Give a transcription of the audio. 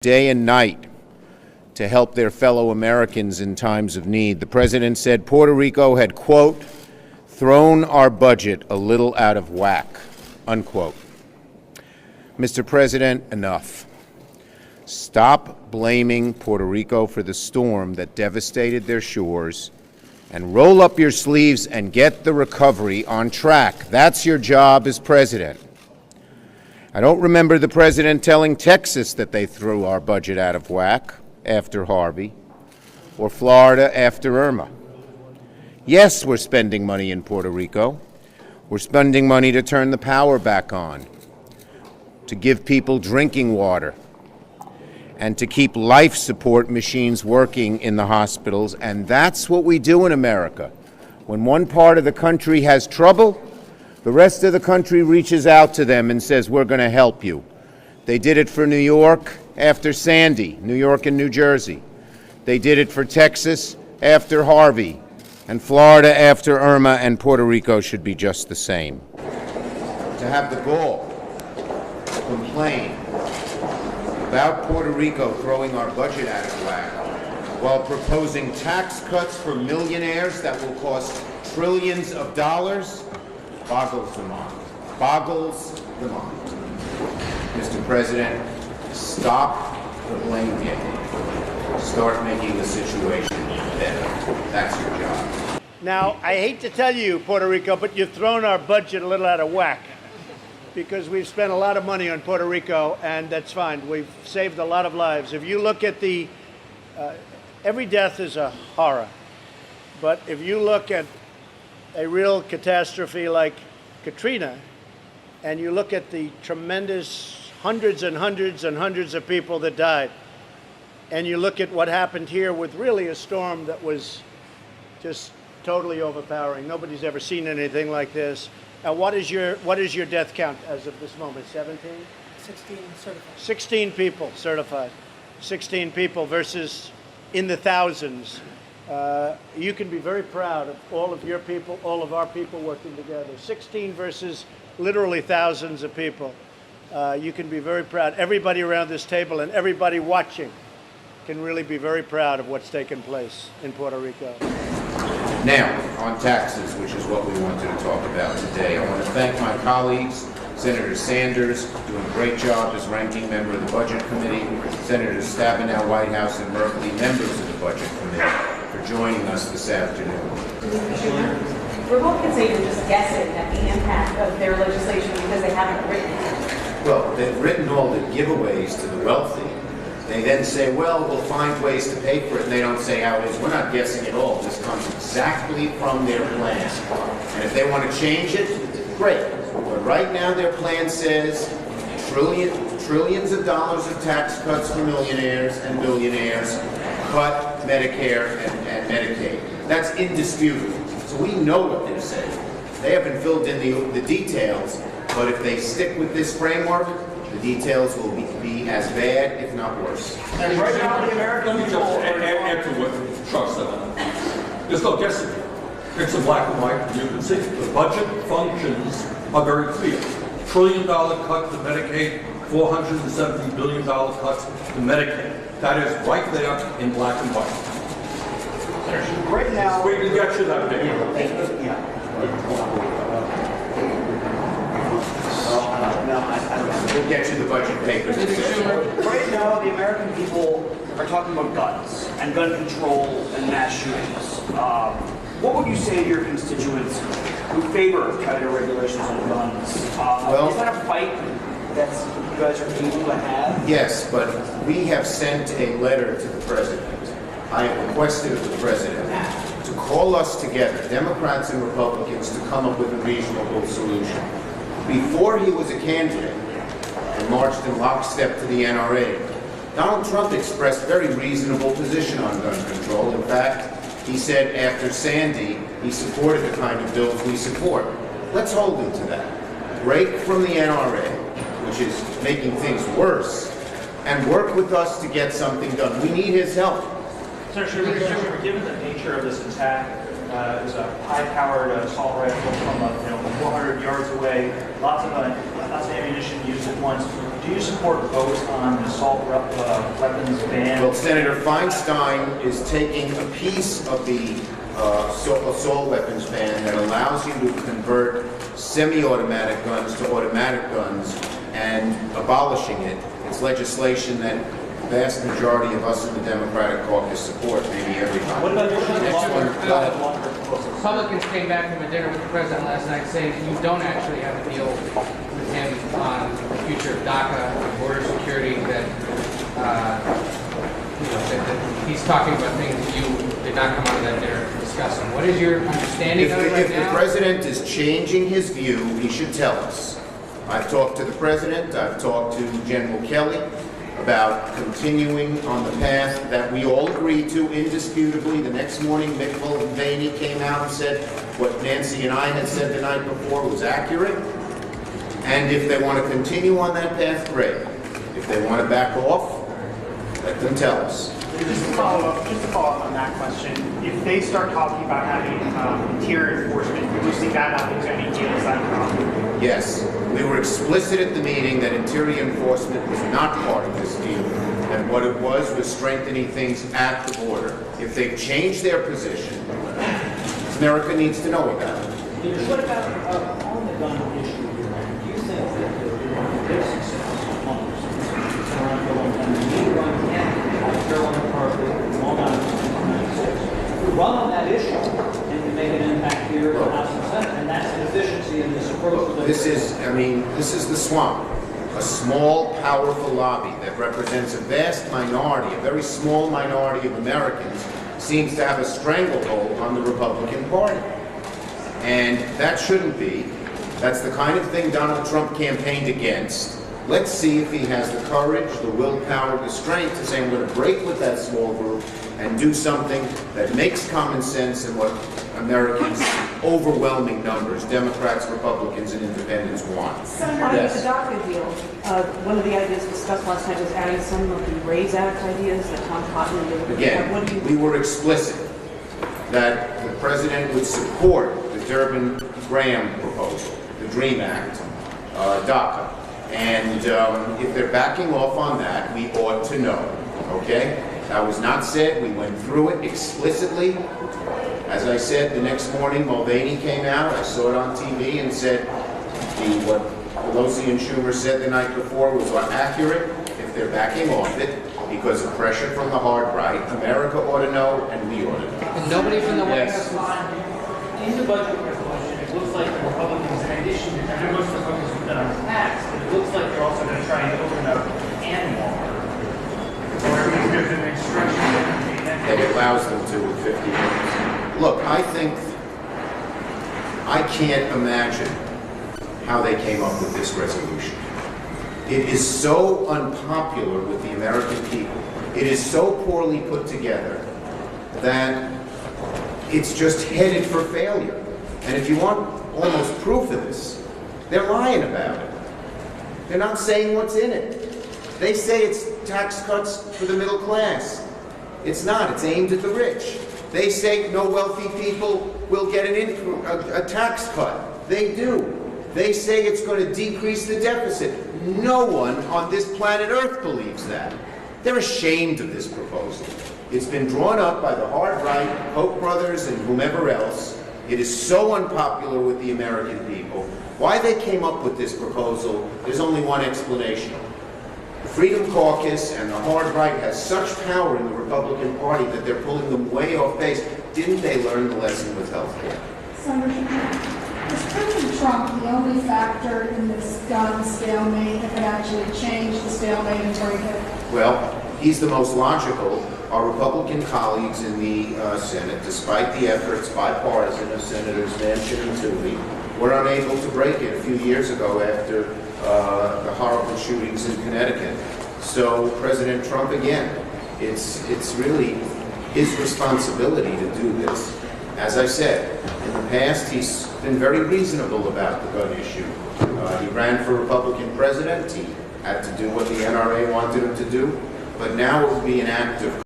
day and night to help their fellow Americans in times of need. The president said Puerto Rico had, quote, thrown our budget a little out of whack, unquote. Mr. President, enough. Stop blaming Puerto Rico for the storm that devastated their shores and roll up your sleeves and get the recovery on track. That's your job as president. I don't remember the president telling Texas that they threw our budget out of whack after Harvey, or Florida after Irma. Yes, we're spending money in Puerto Rico. We're spending money to turn the power back on, to give people drinking water, and to keep life support machines working in the hospitals. And that's what we do in America. When one part of the country has trouble, the rest of the country reaches out to them and says, we're going to help you. They did it for New York after Sandy, New York and New Jersey. They did it for Texas after Harvey, and Florida after Irma, and Puerto Rico should be just the same. To have the gall to complain about Puerto Rico throwing our budget out of whack while proposing tax cuts for millionaires that will cost trillions of dollars boggles the mind. Boggles the mind. Mr. President, stop the blame game. Start making the situation better. That's your job. Now, I hate to tell you, Puerto Rico, but you've thrown our budget a little out of whack because we've spent a lot of money on Puerto Rico, and that's fine. We've saved a lot of lives. If you look at every death is a horror, but if you look at a real catastrophe like Katrina, and you look at the tremendous hundreds and hundreds and hundreds of people that died, and you look at what happened here with really a storm that was just totally overpowering. Nobody's ever seen anything like this. Now, what is your death count as of this moment? 17? 16 certified. 16 people certified. 16 people versus in the thousands. You can be very proud of all of your people, all of our people working together. 16 versus literally thousands of people. You can be very proud. Everybody around this table and everybody watching can really be very proud of what's taken place in Puerto Rico. Now, on taxes, which is what we wanted to talk about today, I want to thank my colleagues, Senator Sanders, doing a great job as ranking member of the Budget Committee, Senator Stabenow, Whitehouse, and Merkley, members of the Budget Committee, for joining us this afternoon. Mr. Schumer, Republicans say you're just guessing at the impact of their legislation because they haven't written it. Well, they've written all the giveaways to the wealthy. They then say, well, we'll find ways to pay for it, and they don't say how it is. We're not guessing at all. This comes exactly from their plan. And if they want to change it, great. But right now their plan says trillions of dollars of tax cuts for millionaires and billionaires, cut Medicare and Medicaid. That's indisputable. So we know what they're saying. They haven't filled in the details, but if they stick with this framework, the details will be as bad, if not worse. And right now, the American people answer what Chuck said. There's no guessing. It's in black and white. You can see the budget functions are very clear. $1 trillion cut to Medicaid, $470 billion cuts to Medicaid. That is right there in black and white. Right now, We can get you that big. We'll get you the budget papers. right now, the American people are talking about guns and gun control and mass shootings. What would you say to your constituents who favor tighter regulations on guns? Is that a fight that you guys are able to have? Yes, but we have sent a letter to the president. I have requested of the president to call us together, Democrats and Republicans, to come up with a reasonable solution. Before he was a candidate and marched in lockstep to the NRA, Donald Trump expressed a very reasonable position on gun control. In fact, he said after Sandy, he supported the kind of bills we support. Let's hold him to that. Break from the NRA, which is making things worse, and work with us to get something done. We need his help. Senator Schumer, given the nature of this attack, it was a high-powered assault rifle from 400 yards away, lots of ammunition used at once. Do do you support votes on the assault weapons ban? Well, Senator Feinstein is taking a piece of the assault weapons ban that allows you to convert semi-automatic guns to automatic guns and abolishing it. It's legislation that the vast majority of us in the Democratic caucus support, maybe everybody. What about your Next one, go ahead. Republicans came back from a dinner with the president last night saying that you don't actually have a deal with him on the future of DACA, border security, that, that he's talking about things that you did not come out of that dinner discussing. What is your understanding of it right If the now? president is changing his view, he should tell us. I've talked to the president, I've talked to General Kelly about continuing on the path that we all agreed to indisputably. The next morning, Mick Mulvaney came out and said what Nancy and I had said the night before was accurate. And if they want to continue on that path, great. If they want to back off, let them tell us. Just to follow up on that question, if they start talking about having interior enforcement, would you see that not being any deal? Is that a problem? Yes, we were explicit at the meeting that interior enforcement was not part of this deal, and what it was strengthening things at the border. If they've changed their position, America needs to know about it. What about on the gun issue here? Do you think that their success around for a long time, the need run Carolina Parkway, Long Island, 1996, we run on that issue and can make an impact here in the House and Senate, and that's the deficiency in this approach. This is the swamp. A small, powerful lobby that represents a vast minority, a very small minority of Americans, seems to have a stranglehold on the Republican Party. And that shouldn't be. That's the kind of thing Donald Trump campaigned against. Let's see if he has the courage, the willpower, the strength to say, I'm going to break with that small group and do something that makes common sense and what Americans, overwhelming numbers, Democrats, Republicans, and independents want. Senator, Yes. the DACA deal, one of the ideas discussed last night was adding some of the RAISE Act ideas that Tom Cotton and what do you Again, we were explicit that the president would support the Durbin-Graham proposal, the DREAM Act, DACA. And if they're backing off on that, we ought to know, okay? That was not said. We went through it explicitly. As I said, the next morning, Mulvaney came out. I saw it on TV and said what Pelosi and Schumer said the night before was accurate. If they're backing off it because of pressure from the hard right, America ought to know and we ought to know. And nobody from the White Yes. House In the budget resolution, it looks like the Republicans, in addition to, I know most Republicans have done on tax, but it looks like they're also going to try and open up animal. Or at least there's an instruction that It allows them to in 50 minutes. Look, I can't imagine how they came up with this resolution. It is so unpopular with the American people. It is so poorly put together that it's just headed for failure. And if you want almost proof of this, they're lying about it. They're not saying what's in it. They say it's tax cuts for the middle class. It's not. It's aimed at the rich. They say no wealthy people will get a tax cut. They do. They say it's going to decrease the deficit. No one on this planet Earth believes that. They're ashamed of this proposal. It's been drawn up by the hard right, Koch brothers, and whomever else. It is so unpopular with the American people. Why they came up with this proposal, there's only one explanation. The Freedom Caucus and the hard right has such power in the Republican Party that they're pulling them way off base. Didn't they learn the lesson with health care? Senator Schumer, is President Trump the only factor in this gun stalemate that could actually change the stalemate and break it? Well, he's the most logical. Our Republican colleagues in the Senate, despite the efforts, bipartisan, of Senators Manchin and Toomey, were unable to break it a few years ago after the horrible shootings in Connecticut. So President Trump, again, it's really his responsibility to do this. As I said, in the past, he's been very reasonable about the gun issue. He ran for Republican president. He had to do what the NRA wanted him to do. But now it would be an act of